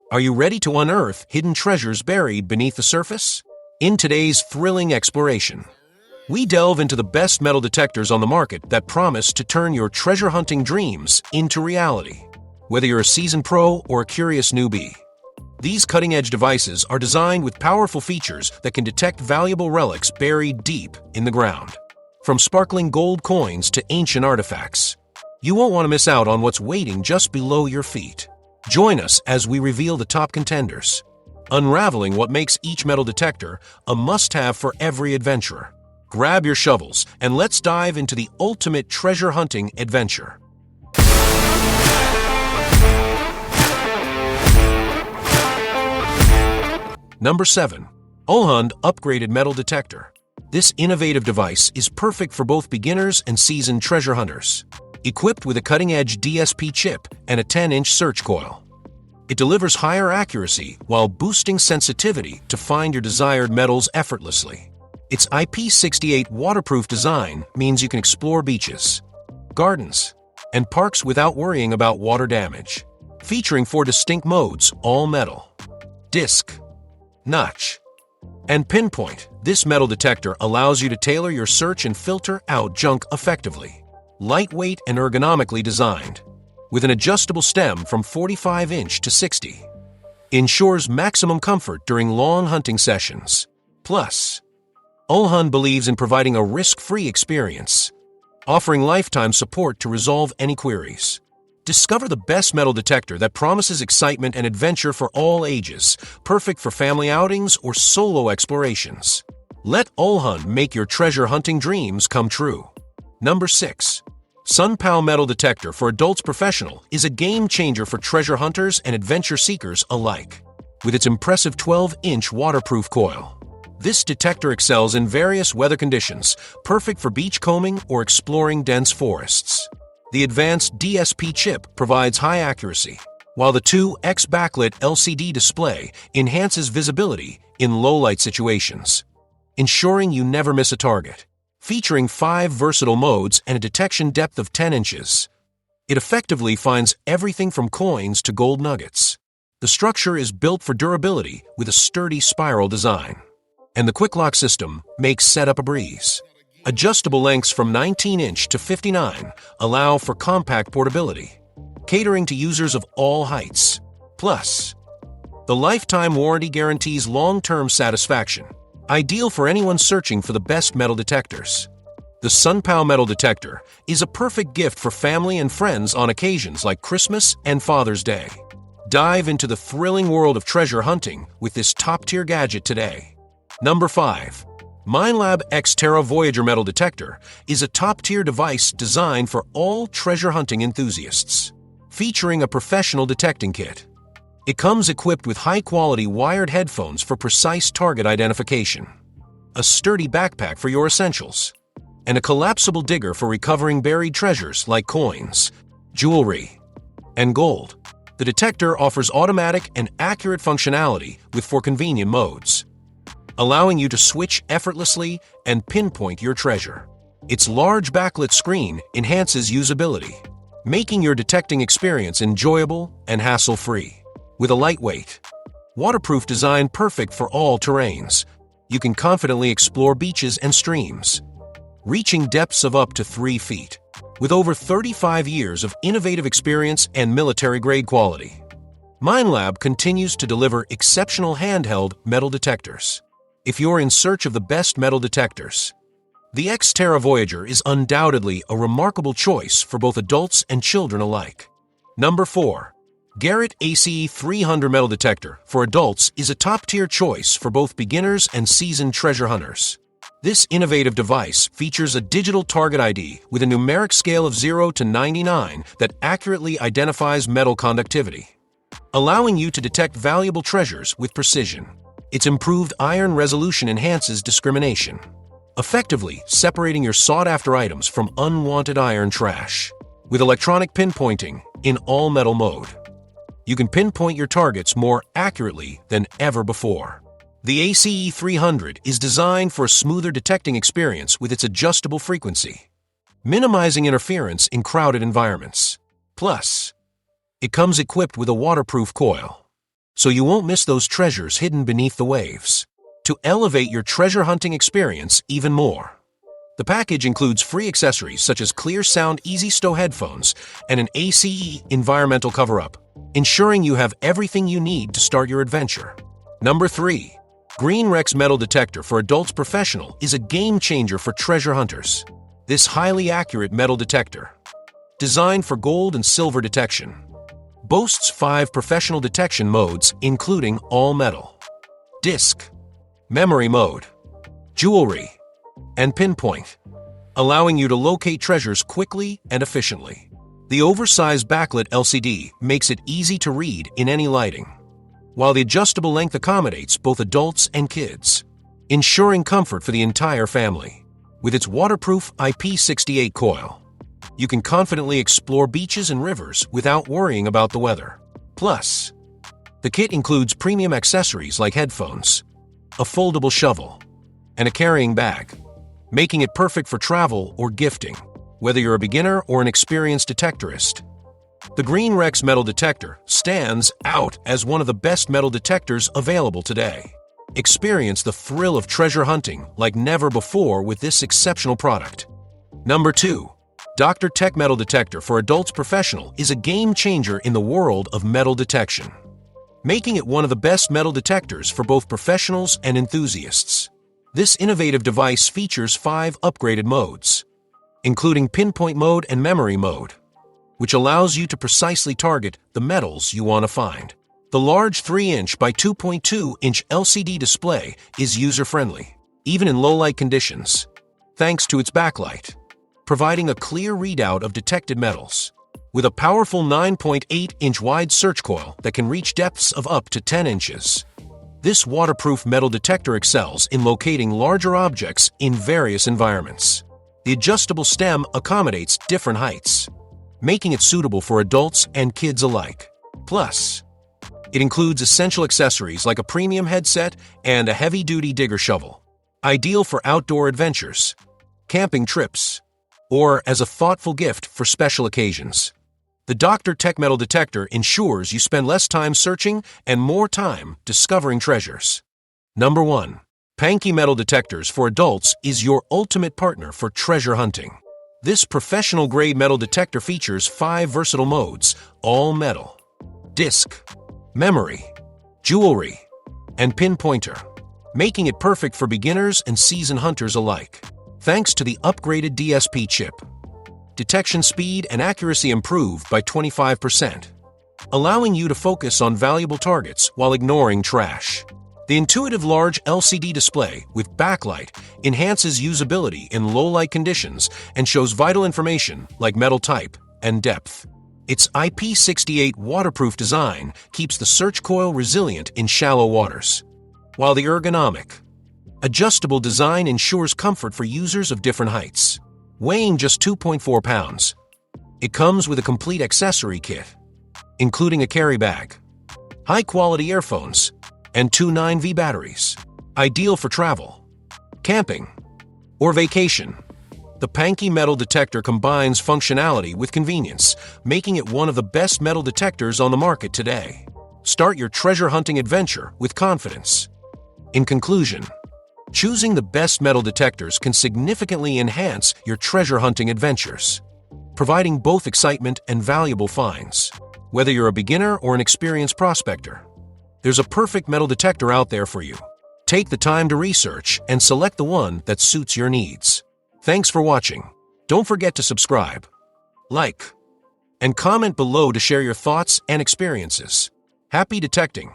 Are you ready to unearth hidden treasures buried beneath the surface? In today's thrilling exploration, we delve into the best metal detectors on the market that promise to turn your treasure hunting dreams into reality. Whether you're a seasoned pro or a curious newbie, these cutting-edge devices are designed with powerful features that can detect valuable relics buried deep in the ground. From sparkling gold coins to ancient artifacts, you won't want to miss out on what's waiting just below your feet. Join us as we reveal the top contenders, unraveling what makes each metal detector a must-have for every adventurer. Grab your shovels and let's dive into the ultimate treasure hunting adventure. Number 7. Ullhund Upgraded Metal Detector. This innovative device is perfect for both beginners and seasoned treasure hunters. Equipped with a cutting-edge DSP chip and a 10-inch search coil, it delivers higher accuracy while boosting sensitivity to find your desired metals effortlessly. Its IP68 waterproof design means you can explore beaches, gardens, and parks without worrying about water damage. Featuring 4 distinct modes, all metal, disc, notch, and pinpoint, this metal detector allows you to tailor your search and filter out junk effectively. Lightweight and ergonomically designed, with an adjustable stem from 45-inch to 60, ensures maximum comfort during long hunting sessions. Plus, Ullhund believes in providing a risk-free experience, offering lifetime support to resolve any queries. Discover the best metal detector that promises excitement and adventure for all ages, perfect for family outings or solo explorations. Let Ullhund make your treasure hunting dreams come true. Number 6. SunPow Metal Detector for Adults Professional is a game-changer for treasure hunters and adventure seekers alike. With its impressive 12-inch waterproof coil, this detector excels in various weather conditions, perfect for beachcombing or exploring dense forests. The advanced DSP chip provides high accuracy, while the 2x backlit LCD display enhances visibility in low-light situations, ensuring you never miss a target. Featuring 5 versatile modes and a detection depth of 10 inches, it effectively finds everything from coins to gold nuggets. The structure is built for durability with a sturdy spiral design, and the quick lock system makes setup a breeze. Adjustable lengths from 19-inch to 59 allow for compact portability, catering to users of all heights. Plus, the lifetime warranty guarantees long-term satisfaction, ideal for anyone searching for the best metal detectors. The SunPow Metal Detector is a perfect gift for family and friends on occasions like Christmas and Father's Day. Dive into the thrilling world of treasure hunting with this top-tier gadget today. Number 5. Minelab X-Terra Voyager Metal Detector is a top-tier device designed for all treasure hunting enthusiasts. Featuring a professional detecting kit, it comes equipped with high-quality wired headphones for precise target identification, a sturdy backpack for your essentials, and a collapsible digger for recovering buried treasures like coins, jewelry, and gold. The detector offers automatic and accurate functionality with 4 convenient modes, allowing you to switch effortlessly and pinpoint your treasure. Its large backlit screen enhances usability, making your detecting experience enjoyable and hassle-free. With a lightweight, waterproof design perfect for all terrains, you can confidently explore beaches and streams, reaching depths of up to 3 feet. With over 35 years of innovative experience and military-grade quality, Minelab continues to deliver exceptional handheld metal detectors. If you're in search of the best metal detectors, the X-Terra Voyager is undoubtedly a remarkable choice for both adults and children alike. Number 4. Garrett ACE 300 Metal Detector for Adults is a top-tier choice for both beginners and seasoned treasure hunters. This innovative device features a digital target ID with a numeric scale of 0 to 99 that accurately identifies metal conductivity, allowing you to detect valuable treasures with precision. Its improved iron resolution enhances discrimination, effectively separating your sought-after items from unwanted iron trash. With electronic pinpointing in all-metal mode, you can pinpoint your targets more accurately than ever before. The ACE 300 is designed for a smoother detecting experience with its adjustable frequency, minimizing interference in crowded environments. Plus, it comes equipped with a waterproof coil, so you won't miss those treasures hidden beneath the waves. To elevate your treasure hunting experience even more, the package includes free accessories such as clear sound easy stow headphones and an ACE environmental cover-up, ensuring you have everything you need to start your adventure. Number 3. Green Rex Metal Detector for Adults Professional is a game changer for treasure hunters. This highly accurate metal detector, designed for gold and silver detection, boasts 5 professional detection modes including all metal, disc, memory mode, jewelry, and pinpoint, allowing you to locate treasures quickly and efficiently. The oversized backlit LCD makes it easy to read in any lighting, while the adjustable length accommodates both adults and kids, ensuring comfort for the entire family. With its waterproof IP68 coil, you can confidently explore beaches and rivers without worrying about the weather. Plus, the kit includes premium accessories like headphones, a foldable shovel, and a carrying bag, making it perfect for travel or gifting, whether you're a beginner or an experienced detectorist. The Green Rex Metal Detector stands out as one of the best metal detectors available today. Experience the thrill of treasure hunting like never before with this exceptional product. Number 2. Dr. Tech Metal Detector for Adults Professional is a game changer in the world of metal detection, making it one of the best metal detectors for both professionals and enthusiasts. This innovative device features 5 upgraded modes, including pinpoint mode and memory mode, which allows you to precisely target the metals you want to find. The large 3-inch by 2.2-inch LCD display is user-friendly, even in low-light conditions, thanks to its backlight, providing a clear readout of detected metals. With a powerful 9.8-inch wide search coil that can reach depths of up to 10 inches, this waterproof metal detector excels in locating larger objects in various environments. The adjustable stem accommodates different heights, making it suitable for adults and kids alike. Plus, it includes essential accessories like a premium headset and a heavy-duty digger shovel, ideal for outdoor adventures, camping trips, or as a thoughtful gift for special occasions. The Dr. Tech Metal Detector ensures you spend less time searching and more time discovering treasures. Number 1. Panky Metal Detectors for Adults is your ultimate partner for treasure hunting. This professional-grade metal detector features 5 versatile modes, all metal, disc, memory, jewelry, and pinpointer, making it perfect for beginners and seasoned hunters alike. Thanks to the upgraded DSP chip, detection speed and accuracy improved by 25%, allowing you to focus on valuable targets while ignoring trash. The intuitive large LCD display with backlight enhances usability in low-light conditions and shows vital information like metal type and depth. Its IP68 waterproof design keeps the search coil resilient in shallow waters, while the ergonomic, adjustable design ensures comfort for users of different heights. Weighing just 2.4 pounds, it comes with a complete accessory kit, including a carry bag, high-quality earphones, and 2 9V batteries, ideal for travel, camping, or vacation. The Panky Metal Detector combines functionality with convenience, making it one of the best metal detectors on the market today. Start your treasure hunting adventure with confidence. In conclusion, choosing the best metal detectors can significantly enhance your treasure hunting adventures, providing both excitement and valuable finds. Whether you're a beginner or an experienced prospector, there's a perfect metal detector out there for you. Take the time to research and select the one that suits your needs. Thanks for watching. Don't forget to subscribe, like, and comment below to share your thoughts and experiences. Happy detecting!